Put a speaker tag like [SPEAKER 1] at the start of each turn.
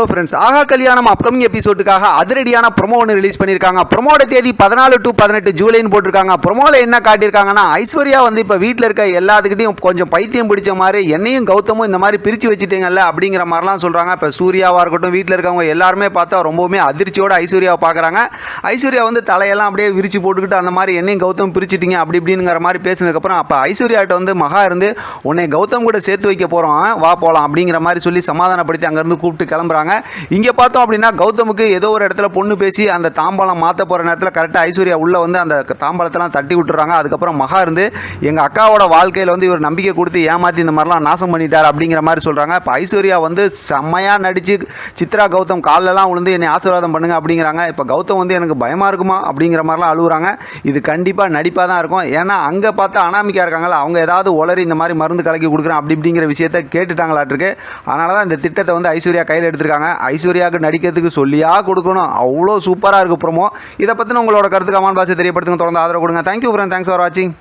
[SPEAKER 1] Friends, ஆகா கல்யாணம் upcoming எபிசோடுக்காக அதிரடியான ப்ரோமோ ஒன்று ரிலீஸ் பண்ணியிருக்காங்க. ப்ரோமோட தேதி 14 to 18 ஜூலைன்னு போட்டிருக்காங்க. ப்ரோமோவில் என்ன காட்டியிருக்காங்கன்னா, ஐஸ்வர்யா வந்து இப்போ வீட்டில் இருக்க எல்லாத்துக்கிட்டையும் கொஞ்சம் பைத்தியம் பிடிச்ச மாதிரி என்னையும் கௌதமும் இந்த மாதிரி பிரித்து வச்சுட்டீங்கல்ல அப்படிங்கிற மாதிரிலாம் சொல்கிறாங்க. இப்போ சூர்யாவாக இருக்கட்டும், வீட்டில் இருக்கவங்க எல்லாருமே பார்த்தா ரொம்பவுமே அதிர்ச்சியோட ஐஸ்வர்யாவை பார்க்குறாங்க. ஐஸ்வர்யா வந்து தலையெல்லாம் அப்படியே விரிச்சு போட்டுக்கிட்டு அந்த மாதிரி என்னையும் கௌதம் பிரிச்சுட்டீங்க அப்படி இப்படிங்கிற மாதிரி பேசினதுக்கப்புறம் அப்போ ஐஸ்வர்யாட்ட வந்து மகா இருந்து உன்னை கௌதம் கூட சேர்த்து வைக்க போகிறோம், வா போகலாம் அப்படிங்கிற மாதிரி சொல்லி சமாதானப்படுத்தி அங்கேருந்து கூப்பிட்டு கிளம்புறாங்க. இங்கே பார்த்தோம் அப்படின்னா கௌதமுக்கு ஏதோ ஒரு இடத்துல பொண்ணு பேசி அந்த தாம்பாளம் மாற்ற போகிற நேரத்தில் கரெக்டாக ஐஸ்வர்யா உள்ளே வந்து அந்த தாம்பாளத்தெல்லாம் தட்டி விட்டுறாங்க. அதுக்கப்புறம் மகா இருந்து எங்கள் அக்காவோட வாழ்க்கையில் வந்து இவர் நம்பிக்கை கொடுத்து ஏமாற்றி இந்த மாதிரிலாம் நாசம் பண்ணிட்டார் அப்படிங்கிற மாதிரி சொல்கிறாங்க. இப்போ ஐஸ்வர்யா வந்து செம்மையாக நடித்து சித்ரா கௌதம் காலெல்லாம் விழுந்து என்னை ஆசீர்வாதம் பண்ணுங்க அப்படிங்கிறாங்க. இப்போ கௌதம் வந்து எனக்கு பயமாக இருக்குமா அப்படிங்கிற மாதிரிலாம் அழுகுறாங்க. இது கண்டிப்பாக நடிப்பாக தான் இருக்கும். ஏன்னா அங்கே பார்த்தா அனாமிக்கா இருக்காங்களா, அவங்க ஏதாவது உளறி இந்த மாதிரி மருந்து கலக்கி கொடுக்குறேன் அப்படி இப்படிங்கிற விஷயத்தை கேட்டுட்டாங்களாட்டிருக்கு. அதனால தான் இந்த திட்டத்தை வந்து ஐஸ்வர்யா கையில் எடுத்திருக்காங்க. ஐஸ்வர்யாவுக்கு நடிக்கிறதுக்கு சொல்லியா கொடுக்கணும், அவ்வளோ சூப்பராக இருக்குது ப்ரோமோ. இதை பற்றின உங்களோட கருத்து கமெண்ட் பாக்ஸில் தெரியப்படுத்துங்க. தொடர்ந்து ஆதரவு கொடுங்க. தேங்க்யூ ஃப்ரெண்ட், தேங்க்ஸ் ஃபார் வாட்சிங்.